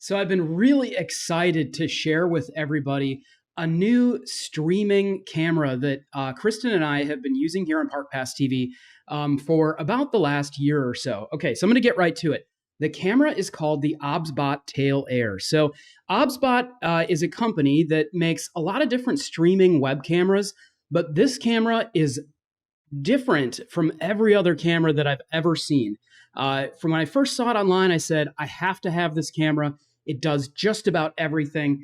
So I've been really excited to share with everybody a new streaming camera that Kristen and I have been using here on Park Pass TV for about the last year or so. Okay, so I'm going to get right to it. The camera is called the OBSBOT TailAir. So OBSBOT is a company that makes a lot of different streaming web cameras, but this camera is different from every other camera that I've ever seen. From when I first saw it online, I said, I have to have this camera. It does just about everything.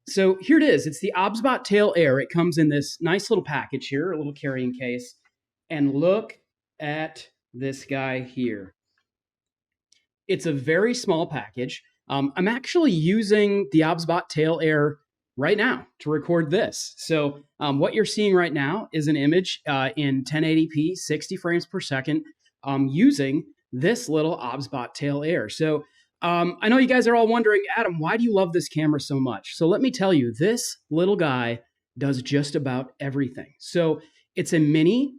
So here it is. It's the OBSBOT TailAir. It comes in this nice little package here, a little carrying case. And look at this guy here. It's a very small package. I'm actually using the OBSBOT TailAir right now to record this. So what you're seeing right now is an image in 1080p, 60 frames per second, using this little OBSBOT TailAir. So I know you guys are all wondering, Adam, why do you love this camera so much? So let me tell you, this little guy does just about everything. So it's a mini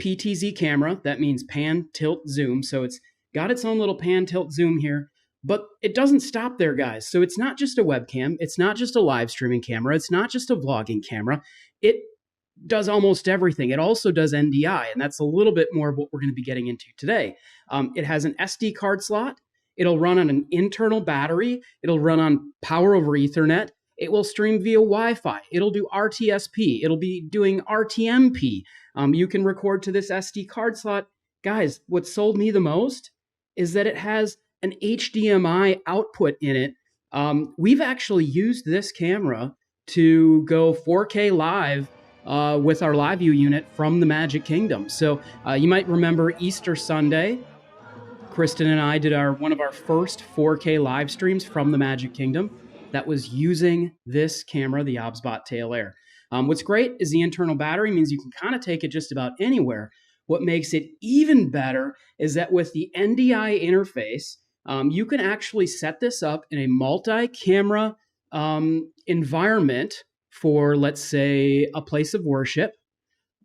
PTZ camera. That means pan, tilt, zoom. So it's got its own little pan, tilt, zoom here. But it doesn't stop there, guys. So it's not just a webcam. It's not just a live streaming camera. It's not just a vlogging camera. It does almost everything. It also does NDI, and that's a little bit more of what we're going to be getting into today. It has an SD card slot. It'll run on an internal battery. It'll run on power over Ethernet. It will stream via Wi-Fi. It'll do RTSP. It'll be doing RTMP. You can record to this SD card slot. Guys, what sold me the most is that it has an HDMI output in it. We've actually used this camera to go 4K live with our live view unit from the Magic Kingdom. So you might remember Easter Sunday, Kristen and I did one of our first 4K live streams from the Magic Kingdom that was using this camera, the OBSBOT TailAir. What's great is the internal battery means you can kind of take it just about anywhere. What makes it even better is that with the NDI interface, you can actually set this up in a multi-camera environment for, let's say, a place of worship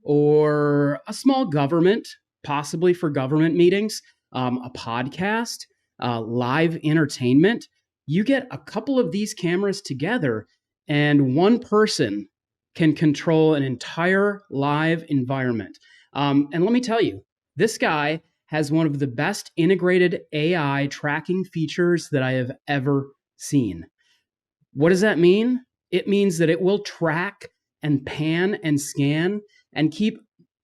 or a small government, possibly for government meetings, a podcast, live entertainment. You get a couple of these cameras together and one person can control an entire live environment. And let me tell you, this guy has one of the best integrated AI tracking features that I have ever seen. What does that mean? It means that it will track and pan and scan and keep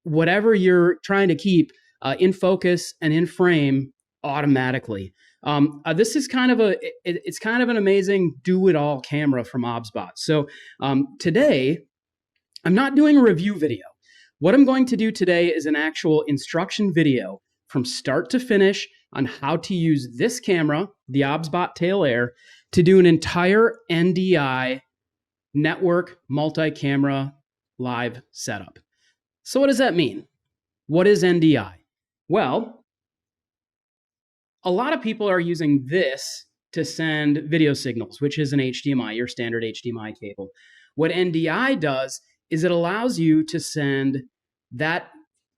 whatever you're trying to keep in focus and in frame automatically. This is kind of it's kind of an amazing do-it-all camera from OBSBOT. So today, I'm not doing a review video. What I'm going to do today is an actual instruction video from start to finish on how to use this camera, the OBSBOT TailAir, to do an entire NDI network multi-camera live setup. So what does that mean? What is NDI? Well, a lot of people are using this to send video signals, which is an HDMI, your standard HDMI cable. What NDI does is it allows you to send that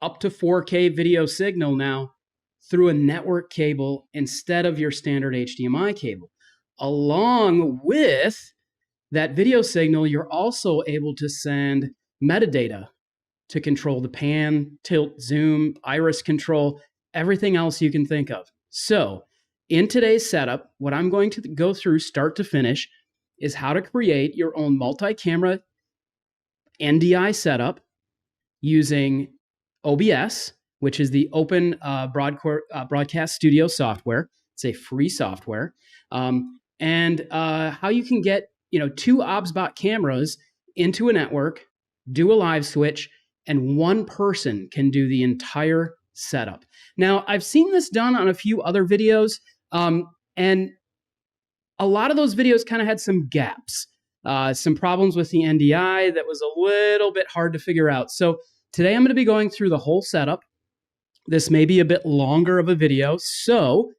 up to 4K video signal now through a network cable instead of your standard HDMI cable. Along with that video signal, you're also able to send metadata to control the pan, tilt, zoom, iris control, everything else you can think of. So in today's setup, what I'm going to go through start to finish is how to create your own multi-camera NDI setup using OBS, which is the Open Broadcast Studio software. It's a free software. And how you can get two OBSBOT cameras into a network, do a live switch, and one person can do the entire setup. Now, I've seen this done on a few other videos, and a lot of those videos kind of had some gaps, some problems with the NDI that was a little bit hard to figure out. So today I'm going to be going through the whole setup. This may be a bit longer of a video, so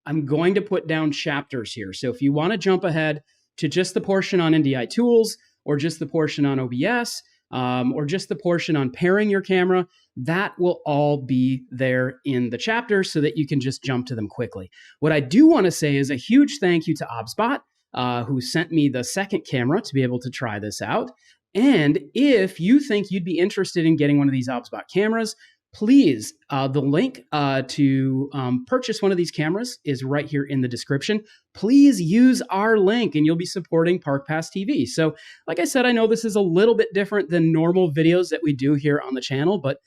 I'm going to put down chapters here. So if you want to jump ahead to just the portion on NDI Tools, or just the portion on OBS, or just the portion on pairing your camera, that will all be there in the chapter so that you can just jump to them quickly. What I do want to say is a huge thank you to OBSBOT. who sent me the second camera to be able to try this out. And if you think you'd be interested in getting one of these OBSBOT cameras, please, the link to purchase one of these cameras is right here in the description. Please use our link and you'll be supporting Park Pass TV. So like I said, I know this is a little bit different than normal videos that we do here on the channel, but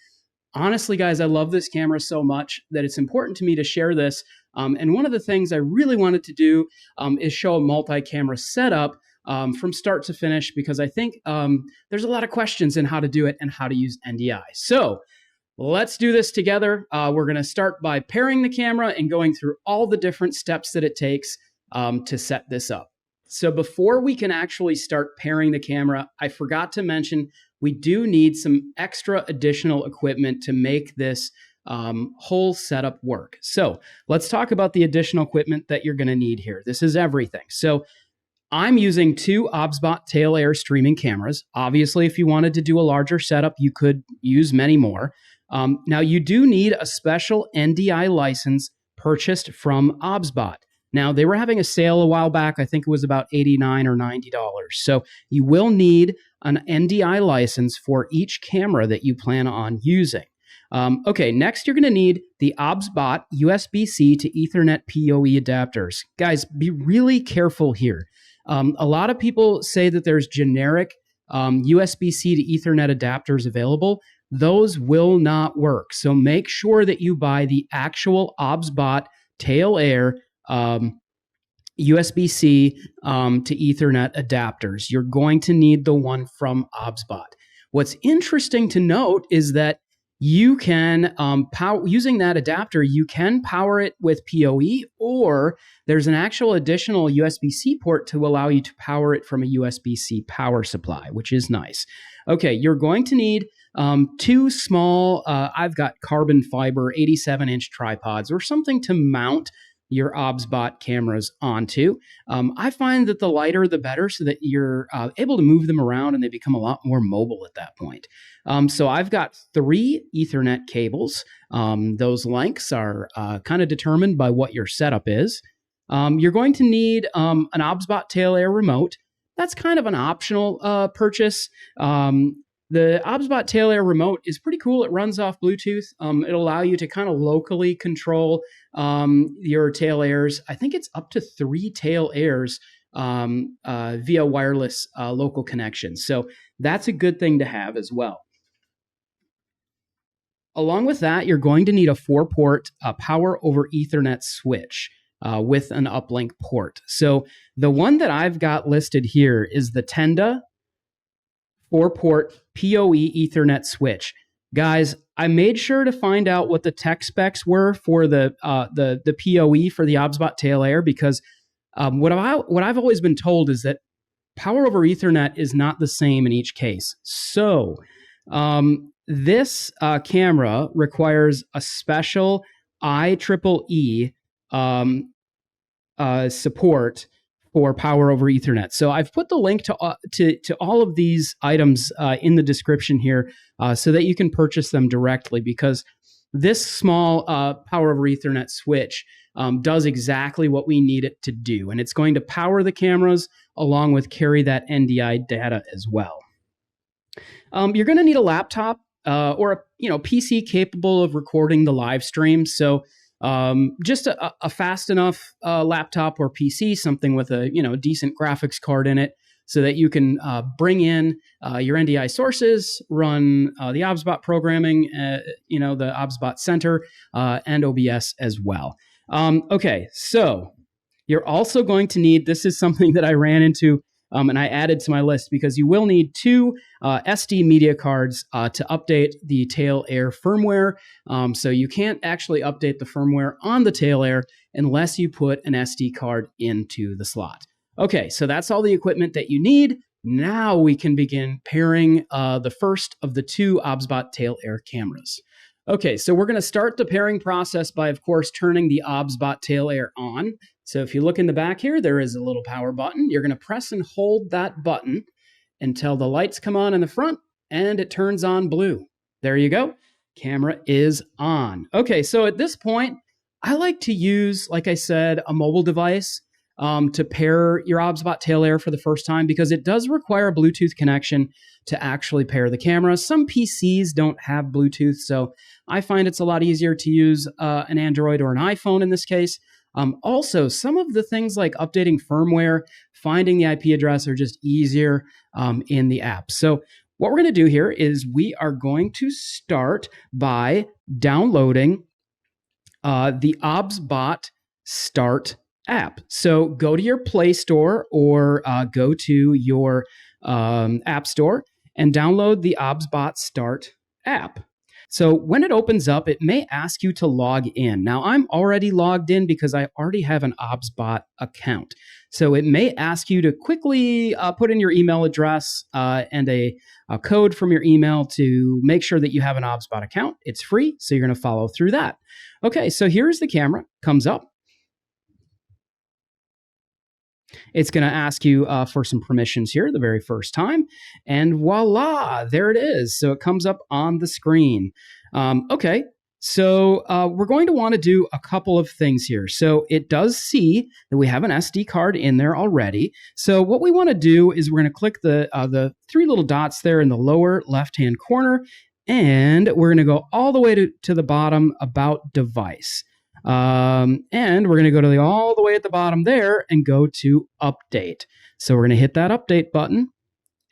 honestly, guys, I love this camera so much that it's important to me to share this. And one of the things I really wanted to do is show a multi-camera setup from start to finish, because I think there's a lot of questions in how to do it and how to use NDI. So let's do this together. We're going to start by pairing the camera and going through all the different steps that it takes to set this up. So before we can actually start pairing the camera, I forgot to mention we do need some extra additional equipment to make this whole setup work. So let's talk about the additional equipment that you're going to need here. This is everything. So I'm using two OBSBOT TailAir streaming cameras. Obviously, if you wanted to do a larger setup, you could use many more. Now, you do need a special NDI license purchased from OBSBOT. Now, they were having a sale a while back. I think it was about $89 or $90. So you will need an NDI license for each camera that you plan on using. Okay, next you're going to need the OBSBOT USB-C to Ethernet PoE adapters. Guys, be really careful here. A lot of people say that there's generic USB-C to Ethernet adapters available. Those will not work. So make sure that you buy the actual OBSBOT TailAir USB-C to Ethernet adapters. You're going to need the one from OBSBOT. What's interesting to note is that you can using that adapter, you can power it with PoE, or there's an actual additional USB-C port to allow you to power it from a USB-C power supply, which is nice. Okay, you're going to need two small, I've got carbon fiber 87-inch tripods or something to mount your OBSBOT cameras onto. I find that the lighter, the better, so that you're able to move them around and they become a lot more mobile at that point. So I've got 3 Ethernet cables. Those lengths are kind of determined by what your setup is. You're going to need an OBSBOT TailAir remote. That's kind of an optional purchase. The OBSBOT TailAir remote is pretty cool. It runs off Bluetooth. It'll allow you to kind of locally control your TailAirs. I think it's up to 3 TailAirs via wireless local connections. So that's a good thing to have as well. Along with that, you're going to need a 4-port power over Ethernet switch with an uplink port. So the one that I've got listed here is the Tenda 4-port PoE Ethernet switch. Guys, I made sure to find out what the tech specs were for the PoE for the OBSBOT TailAir, because what I've always been told is that power over Ethernet is not the same in each case. So this camera requires a special IEEE support for power over Ethernet. So I've put the link to all of these items in the description here so that you can purchase them directly, because this small power over Ethernet switch does exactly what we need it to do. And it's going to power the cameras along with carry that NDI data as well. You're going to need a laptop or a PC capable of recording the live stream. So just a fast enough laptop or PC, something with a decent graphics card in it, so that you can bring in your NDI sources, run the OBSBOT programming, the OBSBOT Center, and OBS as well. Okay, so you're also going to need, this is something that I ran into and I added to my list, because you will need 2 SD media cards to update the TailAir firmware. So you can't actually update the firmware on the TailAir unless you put an SD card into the slot. Okay, so that's all the equipment that you need. Now we can begin pairing the first of the 2 OBSBOT TailAir cameras. Okay, so we're going to start the pairing process by, of course, turning the OBSBOT TailAir on. So if you look in the back here, there is a little power button. You're going to press and hold that button until the lights come on in the front and it turns on blue. There you go. Camera is on. Okay, so at this point, I like to use, like I said, a mobile device. to pair your OBSBOT TailAir for the first time, because it does require a Bluetooth connection to actually pair the camera. Some PCs don't have Bluetooth, so I find it's a lot easier to use an Android or an iPhone in this case. Also, some of the things like updating firmware, finding the IP address are just easier in the app. So what we're going to do here is we are going to start by downloading the OBSBOT Start app. So go to your Play Store or go to your App Store and download the OBSBOT Start app. So when it opens up, it may ask you to log in. Now, I'm already logged in because I already have an OBSBOT account. So it may ask you to quickly put in your email address and a code from your email to make sure that you have an OBSBOT account. It's free, so you're going to follow through that. Okay, so here's the camera. Comes up. It's going to ask you for some permissions here the very first time. And voila, there it is. So it comes up on the screen. Okay, so we're going to want to do a couple of things here. So it does see that we have an SD card in there already. So what we want to do is we're going to click the three little dots there in the lower left-hand corner. And we're going to go all the way to the bottom, About Device. And we're going to go all the way at the bottom there and go to Update. So we're going to hit that Update button.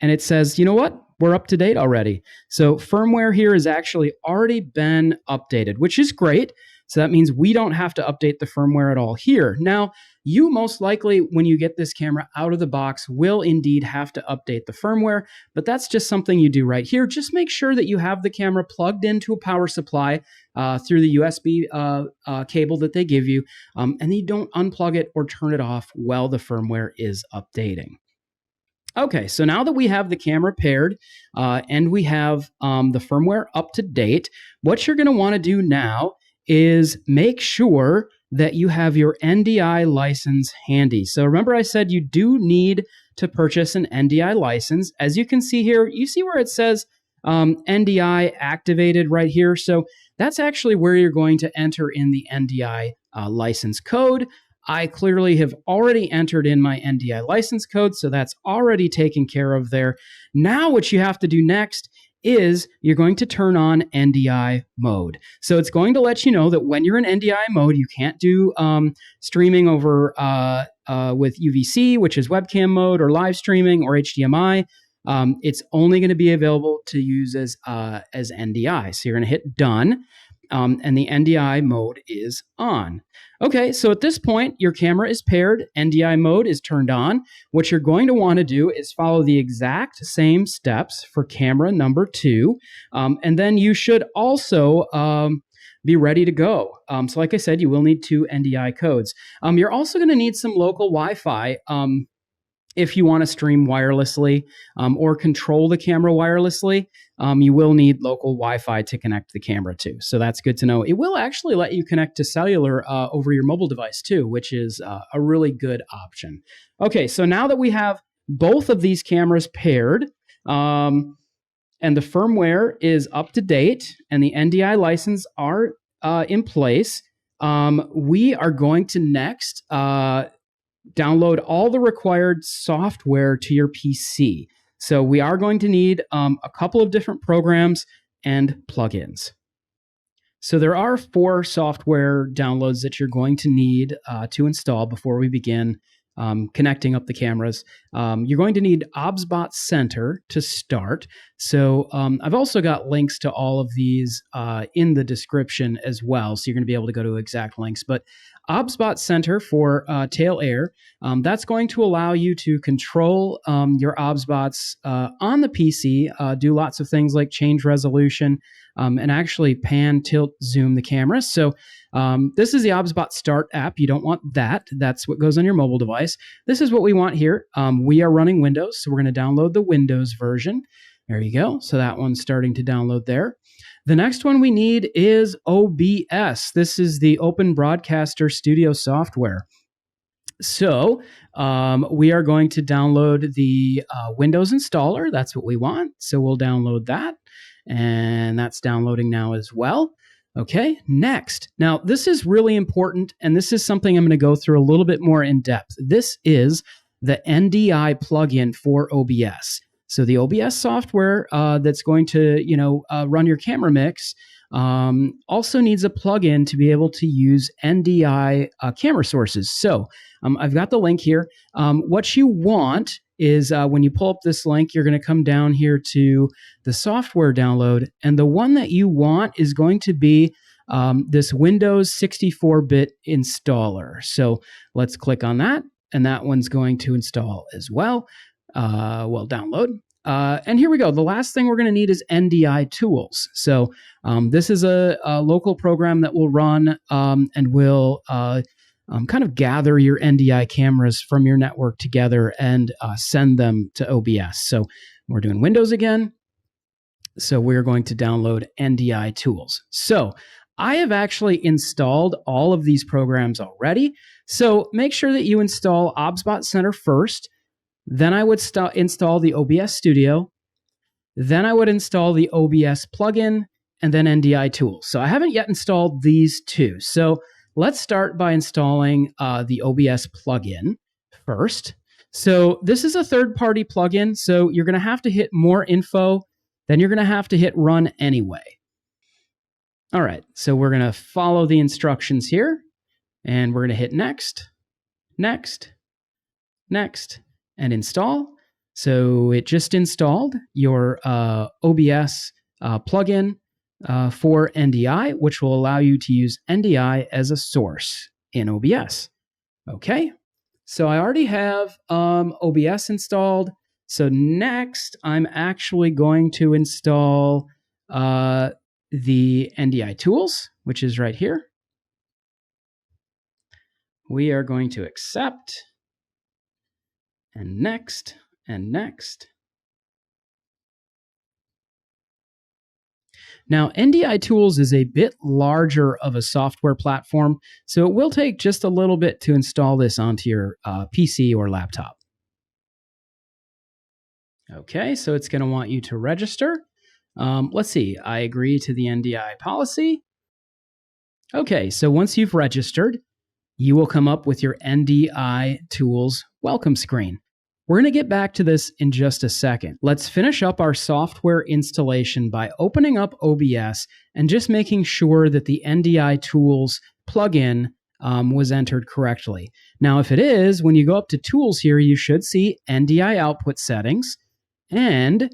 And it says, you know what? We're up to date already. So firmware here has actually already been updated, which is great. So that means we don't have to update the firmware at all here. Now, you most likely, when you get this camera out of the box, will indeed have to update the firmware, but that's just something you do right here. Just make sure that you have the camera plugged into a power supply through the USB cable that they give you, and you don't unplug it or turn it off while the firmware is updating. Okay, so now that we have the camera paired and we have the firmware up to date, what you're going to want to do now is make sure that you have your NDI license handy. So remember I said you do need to purchase an NDI license. As you can see here, you see where it says NDI activated right here. So that's actually where you're going to enter in the NDI license code. I clearly have already entered in my NDI license code, so that's already taken care of there. Now what you have to do next is you're going to turn on NDI mode. So it's going to let you know that when you're in NDI mode, you can't do streaming over with UVC, which is webcam mode, or live streaming, or HDMI. It's only going to be available to use as NDI. So you're going to hit done, and the NDI mode is on. Okay, so at this point, your camera is paired, NDI mode is turned on. What you're going to want to do is follow the exact same steps for camera number 2, and then you should also be ready to go. So like I said, you will need 2 NDI codes. You're also going to need some local Wi-Fi if you want to stream wirelessly or control the camera wirelessly. You will need local Wi-Fi to connect the camera to. So that's good to know. It will actually let you connect to cellular over your mobile device too, which is a really good option. Okay, so now that we have both of these cameras paired and the firmware is up to date and the NDI license are in place, we are going to next download all the required software to your PC. So we are going to need a couple of different programs and plugins. So there are 4 software downloads that you're going to need to install before we begin connecting up the cameras. You're going to need OBSBOT Center to start. So I've also got links to all of these in the description as well. So you're going to be able to go to exact links. But OBSBOT Center for TailAir, that's going to allow you to control your OBSBOTs on the PC, do lots of things like change resolution, and actually pan, tilt, zoom the camera. So this is the OBSBOT Start app. You don't want that. That's what goes on your mobile device. This is what we want here. We are running Windows, so we're going to download the Windows version. There you go. So that one's starting to download there. The next one we need is OBS. This is the Open Broadcaster Studio software. So we are going to download the Windows installer. That's what we want. So we'll download that. And that's downloading now as well. Okay, next. Now, this is really important, and this is something I'm going to go through a little bit more in depth. This is the NDI plugin for OBS. So the OBS software that's going to, run your camera mix also needs a plugin to be able to use NDI camera sources. So I've got the link here. What you want is when you pull up this link, you're going to come down here to the software download. And the one that you want is going to be this Windows 64-bit installer. So let's click on that. And that one's going to install as well. Download. And here we go. The last thing we're going to need is NDI Tools. So this is a local program that will run and will kind of gather your NDI cameras from your network together and send them to OBS. So we're doing Windows again. So we're going to download NDI Tools. So I have actually installed all of these programs already. So make sure that you install OBSBOT Center first. Then I would install the OBS Studio. Then I would install the OBS plugin and then NDI Tools. So I haven't yet installed these two. So let's start by installing the OBS plugin first. So this is a third-party plugin. So you're going to have to hit More Info. Then you're going to have to hit Run Anyway. All right, so we're going to follow the instructions here. And we're going to hit Next, Next, Next, and Install. So it just installed your OBS plugin for NDI, which will allow you to use NDI as a source in OBS. Okay, so I already have OBS installed. So next, I'm actually going to install the NDI Tools, which is right here. We are going to accept, and next, and next. Now, NDI Tools is a bit larger of a software platform, so it will take just a little bit to install this onto your PC or laptop. Okay, so it's going to want you to register. Let's see, I agree to the NDI policy. Okay, so once you've registered, you will come up with your NDI Tools welcome screen. We're going to get back to this in just a second. Let's finish up our software installation by opening up OBS and just making sure that the NDI Tools plugin was entered correctly. Now, if it is, when you go up to Tools here, you should see NDI Output Settings. And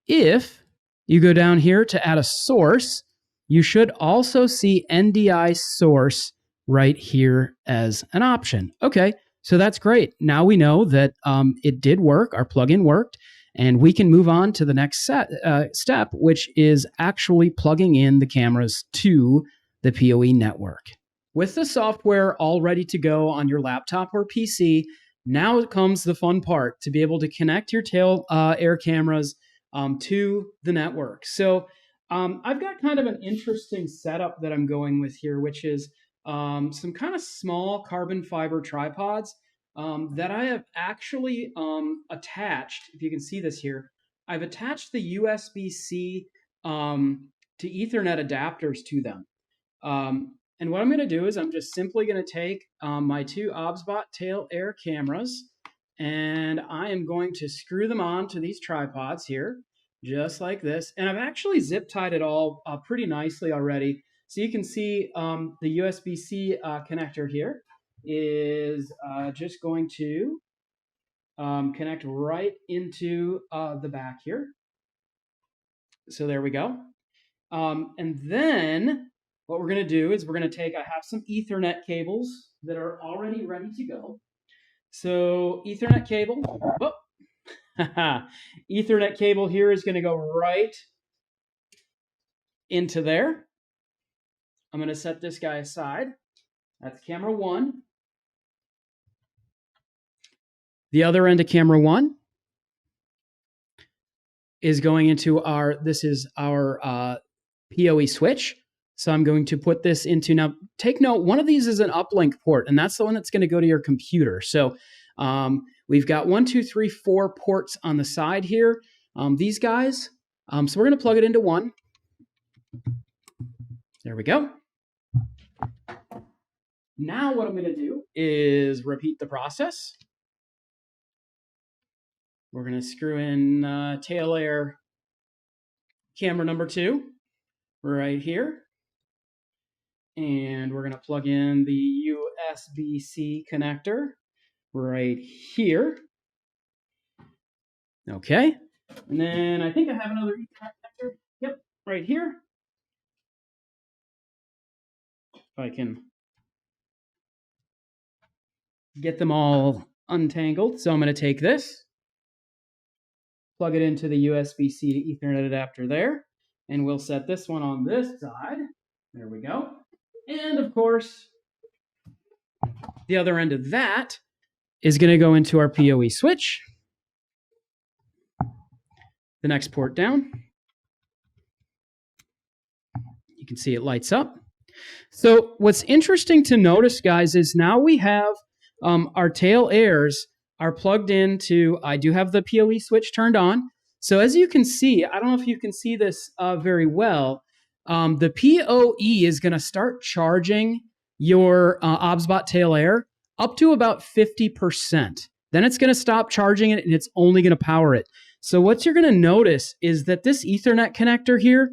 if you go down here to add a source, you should also see NDI Source right here as an option. Okay, so that's great. Now we know that it did work, our plugin worked, and we can move on to the next step, which is actually plugging in the cameras to the PoE network. With the software all ready to go on your laptop or PC, now comes the fun part, to be able to connect your TailAir cameras to the network. So I've got kind of an interesting setup that I'm going with here, which is some kind of small carbon fiber tripods that I have actually attached. If you can see this here, I've attached the USB-C to Ethernet adapters to them. And what I'm going to do is I'm just simply going to take my two OBSBOT TailAir cameras, and I am going to screw them on to these tripods here, just like this. And I've actually zip tied it all pretty nicely already. So you can see the USB-C connector here is just going to connect right into the back here. So there we go. And then what we're going to do is we're going to take, I have some Ethernet cables that are already ready to go. So Ethernet cable, Ethernet cable here is going to go right into there. I'm going to set this guy aside. That's camera one. The other end of camera one is going into our, this is our PoE switch. So I'm going to put this into, now take note, one of these is an uplink port, and that's the one that's going to go to your computer. So we've got 1, 2, 3, 4 ports on the side here. These guys, so we're going to plug it into one. There we go. Now what I'm going to do is repeat the process. We're going to screw in TailAir camera number 2 right here. And we're going to plug in the USB-C connector right here. Okay. And then I think I have another Ethernet connector. Yep, right here. If I can get them all untangled. So I'm going to take this, plug it into the USB-C to Ethernet adapter there, and we'll set this one on this side. There we go. And of course, the other end of that is going to go into our PoE switch. The next port down. You can see it lights up. So what's interesting to notice, guys, is now we have our TailAirs are plugged into, I do have the PoE switch turned on. So as you can see, I don't know if you can see this very well, the PoE is going to start charging your OBSBOT TailAir up to about 50%. Then it's going to stop charging it and it's only going to power it. So what you're going to notice is that this Ethernet connector here,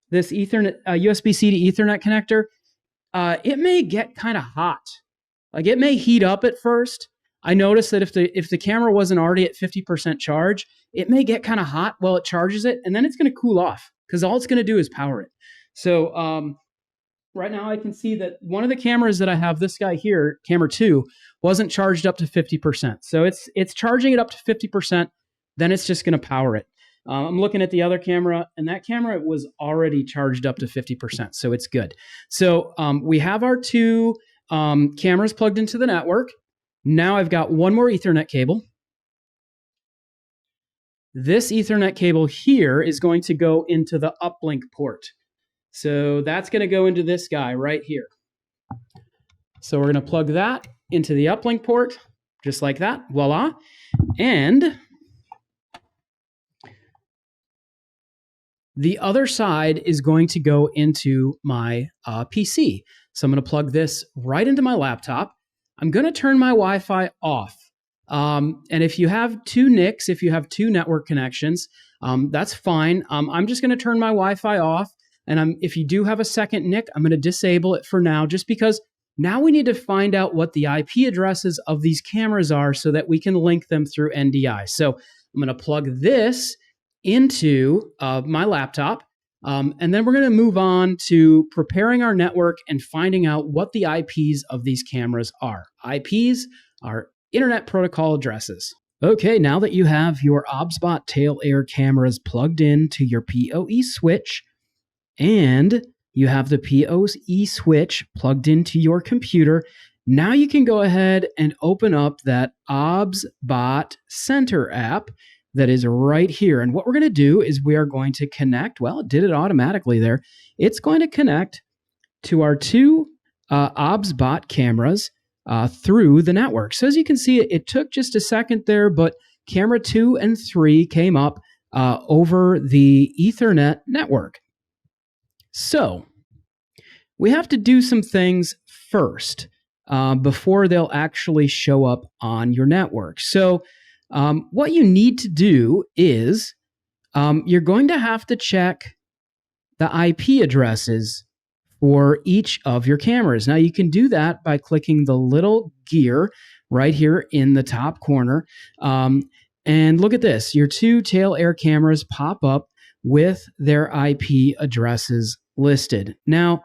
this Ethernet USB-C to Ethernet connector, it may get kind of hot. Like it may heat up at first. I noticed that if the camera wasn't already at 50% charge, it may get kind of hot while it charges it, and then it's going to cool off because all it's going to do is power it. So right now I can see that one of the cameras that I have, this guy here, camera 2, wasn't charged up to 50%. So it's charging it up to 50%, then it's just going to power it. I'm looking at the other camera, and that camera was already charged up to 50%, so it's good. So we have our 2 cameras plugged into the network. Now I've got one more Ethernet cable. This Ethernet cable here is going to go into the uplink port. So that's going to go into this guy right here. So we're going to plug that into the uplink port, just like that. Voila. And the other side is going to go into my PC. So I'm going to plug this right into my laptop. I'm going to turn my Wi-Fi off. And if you have 2 NICs, if you have 2 network connections, that's fine. I'm just going to turn my Wi-Fi off. And if you do have a second NIC, I'm going to disable it for now, just because now we need to find out what the IP addresses of these cameras are so that we can link them through NDI. So I'm going to plug this into my laptop. And then we're going to move on to preparing our network and finding out what the IPs of these cameras are. IPs are Internet Protocol addresses. Okay, now that you have your OBSBOT TailAir cameras plugged into your PoE switch and you have the PoE switch plugged into your computer, now you can go ahead and open up that OBSBOT Center app that is right here. And what we're going to do is we are going to connect, well, it did it automatically there. It's going to connect to our 2 OBSBOT cameras through the network. So as you can see, it took just a second there, but camera 2 and 3 came up over the Ethernet network. So we have to do some things first before they'll actually show up on your network. So what you need to do is you're going to have to check the IP addresses for each of your cameras. Now you can do that by clicking the little gear right here in the top corner. And look at this, your 2 TailAir cameras pop up with their IP addresses listed. Now,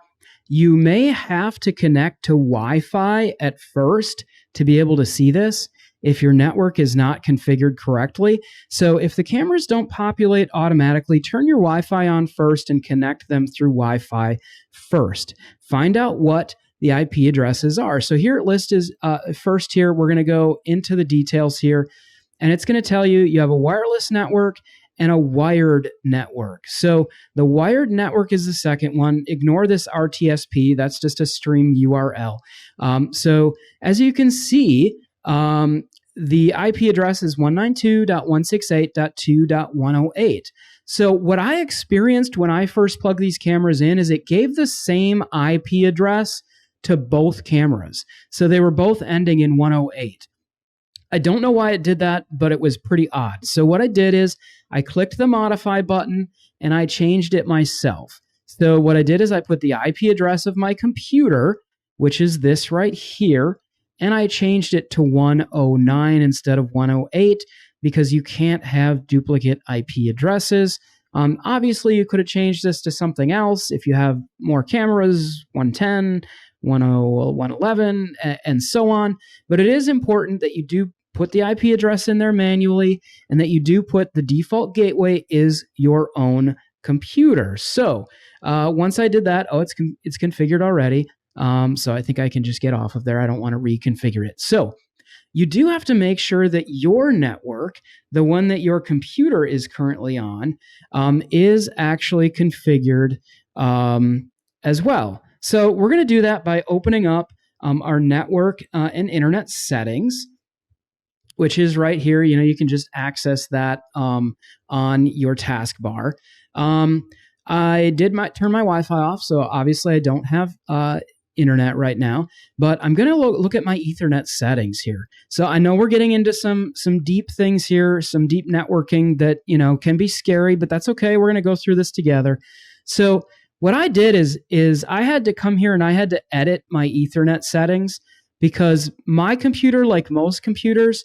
you may have to connect to Wi-Fi at first to be able to see this if your network is not configured correctly. So if the cameras don't populate automatically, turn your Wi-Fi on first and connect them through Wi-Fi first. Find out what the IP addresses are. So here it lists first here, we're going to go into the details here, and it's going to tell you you have a wireless network and a wired network. So the wired network is the second one. Ignore this RTSP. That's just a stream URL. So as you can see, the IP address is 192.168.2.108. So what I experienced when I first plugged these cameras in is it gave the same IP address to both cameras. So they were both ending in 108. I don't know why it did that, but it was pretty odd. So what I did is I clicked the modify button and I changed it myself. So what I did is I put the IP address of my computer, which is this right here, and I changed it to 109 instead of 108 because you can't have duplicate IP addresses. Obviously, you could have changed this to something else if you have more cameras, 110, 111, and so on. But it is important that you do put the IP address in there manually and that you do put the default gateway is your own computer. So once I did that, it's configured already. So I think I can just get off of there. I don't want to reconfigure it. So you do have to make sure that your network, the one that your computer is currently on, is actually configured as well. So we're going to do that by opening up our network and internet settings, which is right here. You know, you can just access that on your taskbar. I did turn my Wi-Fi off, so obviously I don't have internet right now, but I'm going to look at my Ethernet settings here. So I know we're getting into some deep things here, some deep networking that, you know, can be scary, but that's okay. We're going to go through this together. So what I did is I had to come here and I had to edit my Ethernet settings because my computer, like most computers,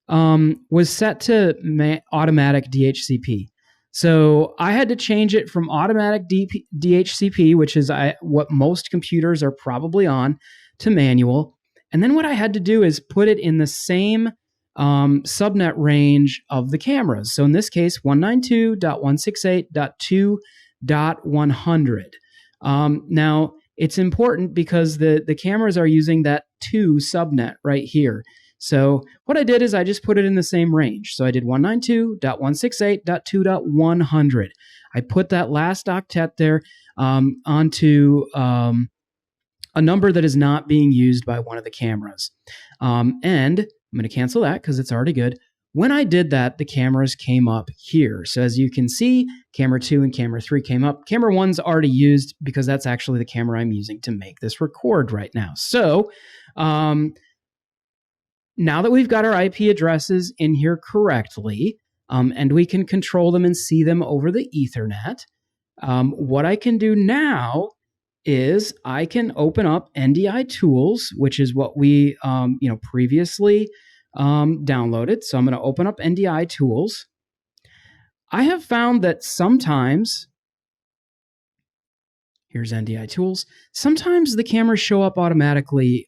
was set to automatic DHCP. So I had to change it from automatic DHCP, which is what most computers are probably on, to manual. And then what I had to do is put it in the same subnet range of the cameras. So in this case, 192.168.2.100. Now, it's important because the cameras are using that 2 subnet right here. So what I did is I just put it in the same range. So I did 192.168.2.100. I put that last octet there onto a number that is not being used by one of the cameras. And I'm going to cancel that because it's already good. When I did that, the cameras came up here. So as you can see, camera 2 and camera 3 came up. Camera 1's already used because that's actually the camera I'm using to make this record right now. So now that we've got our IP addresses in here correctly, and we can control them and see them over the Ethernet, what I can do now is I can open up NDI Tools, which is what we previously downloaded. So I'm going to open up NDI Tools. I have found that sometimes, here's NDI Tools, sometimes the cameras show up automatically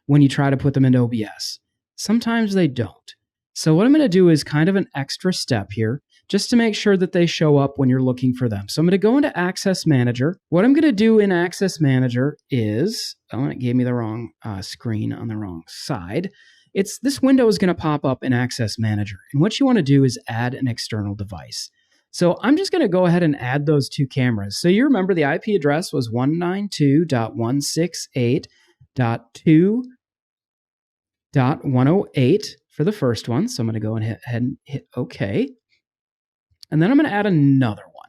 when you try to put them into OBS. Sometimes they don't. So what I'm going to do is kind of an extra step here, just to make sure that they show up when you're looking for them. So I'm going to go into Access Manager. What I'm going to do in Access Manager is, oh, it gave me the wrong screen on the wrong side. This window is going to pop up in Access Manager. And what you want to do is add an external device. So I'm just going to go ahead and add those 2 cameras. So you remember the IP address was 192.168.2.108 for the first one. So I'm going to go ahead and hit OK. And then I'm going to add another one.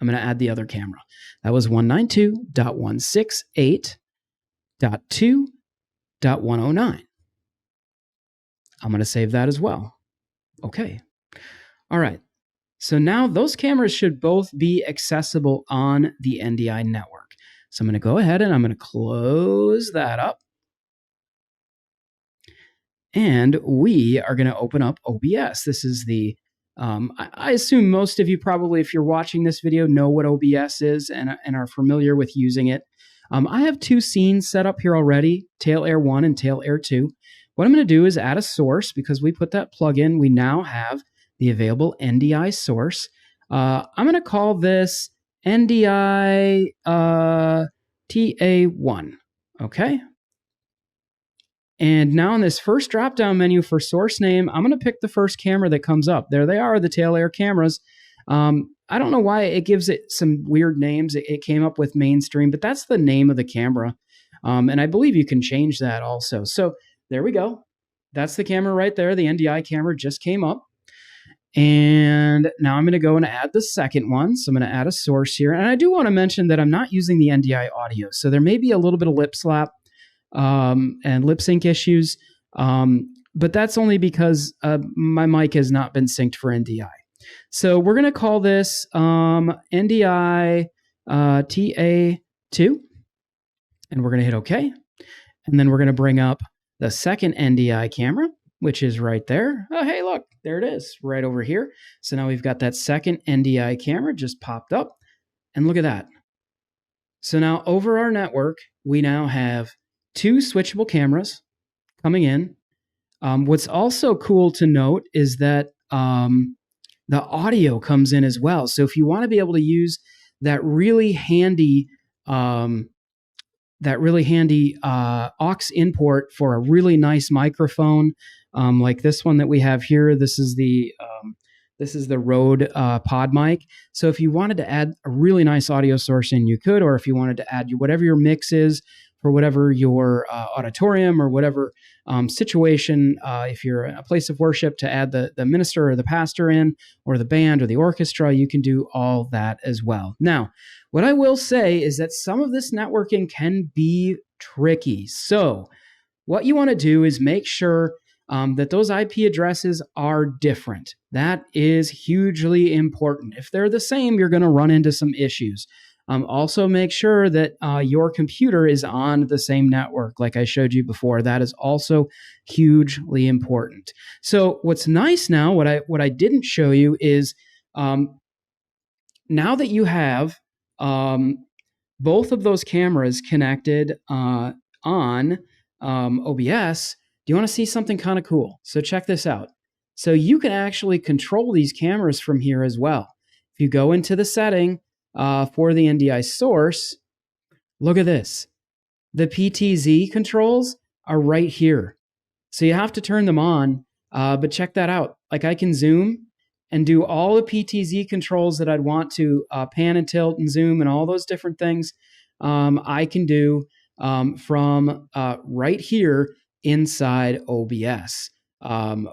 I'm going to add the other camera. That was 192.168.2.109. I'm going to save that as well. Okay. All right. So now those cameras should both be accessible on the NDI network. So I'm going to go ahead and I'm going to close that up. And we are going to open up OBS. This is the, I assume most of you probably, if you're watching this video, know what OBS is and are familiar with using it. I have 2 scenes set up here already, TailAir 1 and TailAir 2. What I'm going to do is add a source because we put that plug in. We now have the available NDI source. I'm going to call this NDI TA1. Okay. And now in this first drop-down menu for source name, I'm going to pick the first camera that comes up. There they are, the TailAir cameras. I don't know why it gives it some weird names. It came up with mainstream, but that's the name of the camera. And I believe you can change that also. So there we go. that's the camera right there. The NDI camera just came up. And now I'm going to go and add the second one. So I'm going to add a source here. And I do want to mention that I'm not using the NDI audio. So there may be a little bit of lip slap and lip sync issues. But that's only because my mic has not been synced for NDI. So we're going to call this NDI TA2. And we're going to hit OK. And then we're going to bring up the second NDI camera, which is right there. Oh, hey, look, there it is right over here. So now we've got that second NDI camera just popped up. And look at that. So now over our network, we now have 2 switchable cameras coming in. What's also cool to note is that the audio comes in as well. So if you want to be able to use that really handy aux input for a really nice microphone, like this one that we have here. This is the Rode pod mic. So if you wanted to add a really nice audio source in, you could, or if you wanted to add whatever your mix is for whatever your auditorium or whatever situation, if you're in a place of worship, to add the minister or the pastor in, or the band or the orchestra, you can do all that as well. Now, what I will say is that some of this networking can be tricky. So what you want to do is make sure that those IP addresses are different. That is hugely important. If they're the same, you're going to run into some issues. Also make sure that your computer is on the same network, like I showed you before. That is also hugely important. So what's nice now, what I didn't show you is now that you have both of those cameras connected on OBS, do you want to see something kind of cool? So check this out. So you can actually control these cameras from here as well. If you go into the setting for the NDI source, look at this. The PTZ controls are right here. So you have to turn them on, but check that out. Like I can zoom and do all the PTZ controls that I'd want to pan and tilt and zoom and all those different things. I can do from right here inside OBS,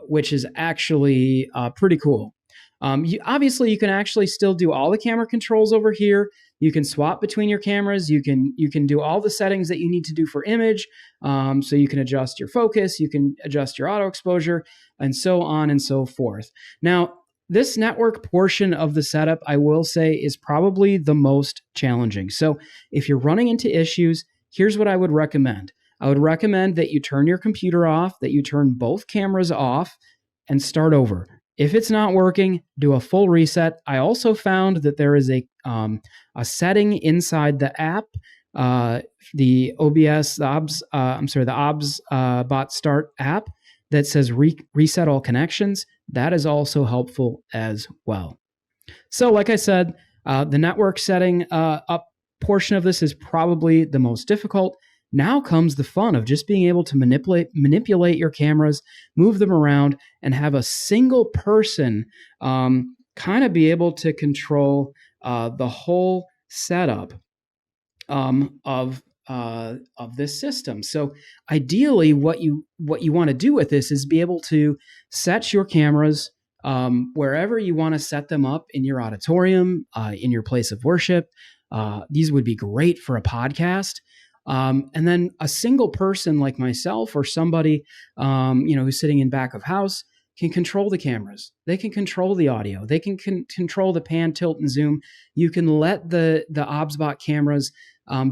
which is actually pretty cool. Obviously, you can actually still do all the camera controls over here. You can swap between your cameras. You can do all the settings that you need to do for image. So you can adjust your focus, you can adjust your auto exposure, and so on and so forth. Now, this network portion of the setup, I will say, is probably the most challenging. So if you're running into issues, here's what I would recommend. I would recommend that you turn your computer off, that you turn both cameras off, and start over. If it's not working, do a full reset. I also found that there is a setting inside the app, the OBSBOT Start app, that says reset all connections. That is also helpful as well. So like I said, the network setting up portion of this is probably the most difficult. Now comes the fun of just being able to manipulate your cameras, move them around, and have a single person kind of be able to control the whole setup of this system. So ideally, what you want to do with this is be able to set your cameras wherever you want to set them up in your auditorium, in your place of worship. These would be great for a podcast. And then a single person like myself or somebody, who's sitting in back of house can control the cameras. They can control the audio. They can control the pan, tilt, and zoom. You can let the OBSBOT cameras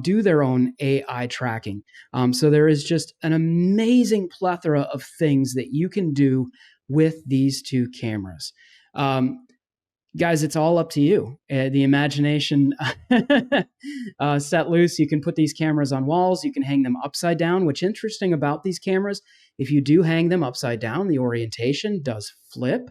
do their own AI tracking. So there is just an amazing plethora of things that you can do with these 2 cameras. Guys, it's all up to you. The imagination set loose. You can put these cameras on walls. You can hang them upside down, which interesting about these cameras, if you do hang them upside down, the orientation does flip.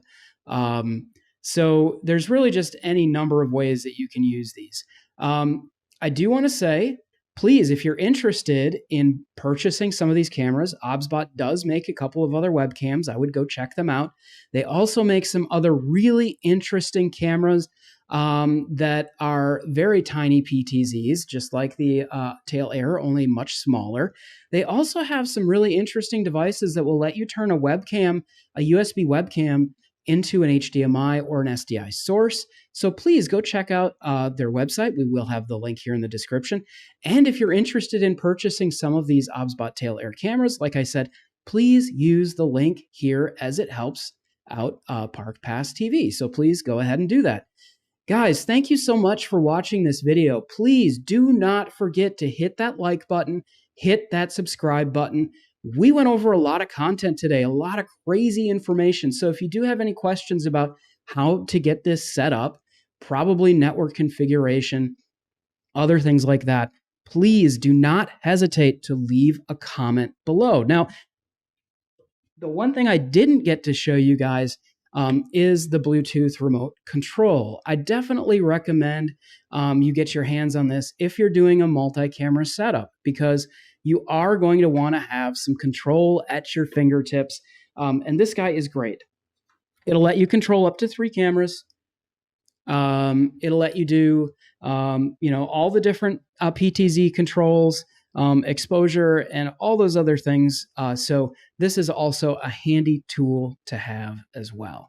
So there's really just any number of ways that you can use these. I do want to say please, if you're interested in purchasing some of these cameras, OBSBOT does make a couple of other webcams. I would go check them out. They also make some other really interesting cameras that are very tiny PTZs, just like the TailAir, only much smaller. They also have some really interesting devices that will let you turn a webcam, a USB webcam, into an HDMI or an SDI source. So please go check out their website. We will have the link here in the description. And if you're interested in purchasing some of these OBSBOT TailAir cameras, like I said, please use the link here as it helps out Park Pass TV. So please go ahead and do that. Guys, thank you so much for watching this video. Please do not forget to hit that like button, hit that subscribe button. We went over a lot of content today, a lot of crazy information. So if you do have any questions about how to get this set up, probably network configuration, other things like that, please do not hesitate to leave a comment below. Now, the one thing I didn't get to show you guys is the Bluetooth remote control. I definitely recommend you get your hands on this if you're doing a multi-camera setup, because you are going to want to have some control at your fingertips. And this guy is great. It'll let you control up to 3 cameras. It'll let you do, all the different PTZ controls, exposure, and all those other things. So this is also a handy tool to have as well.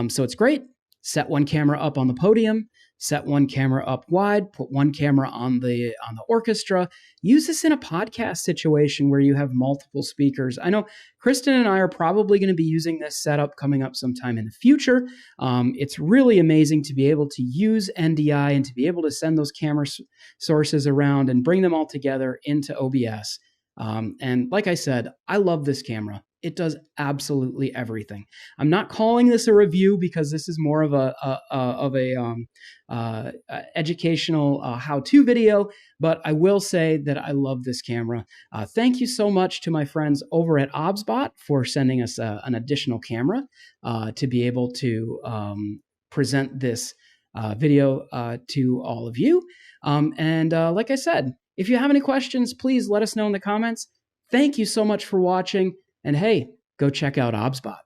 So it's great. Set one camera up on the podium, set one camera up wide, put one camera on the orchestra. Use this in a podcast situation where you have multiple speakers. I know Kristen and I are probably going to be using this setup coming up sometime in the future. It's really amazing to be able to use NDI and to be able to send those camera sources around and bring them all together into OBS. And like I said, I love this camera. It does absolutely everything. I'm not calling this a review because this is more of a educational how-to video, but I will say that I love this camera. Thank you so much to my friends over at OBSBOT for sending us an additional camera to be able to present this video to all of you. Like I said, if you have any questions, please let us know in the comments. Thank you so much for watching. And hey, go check out OBSBOT.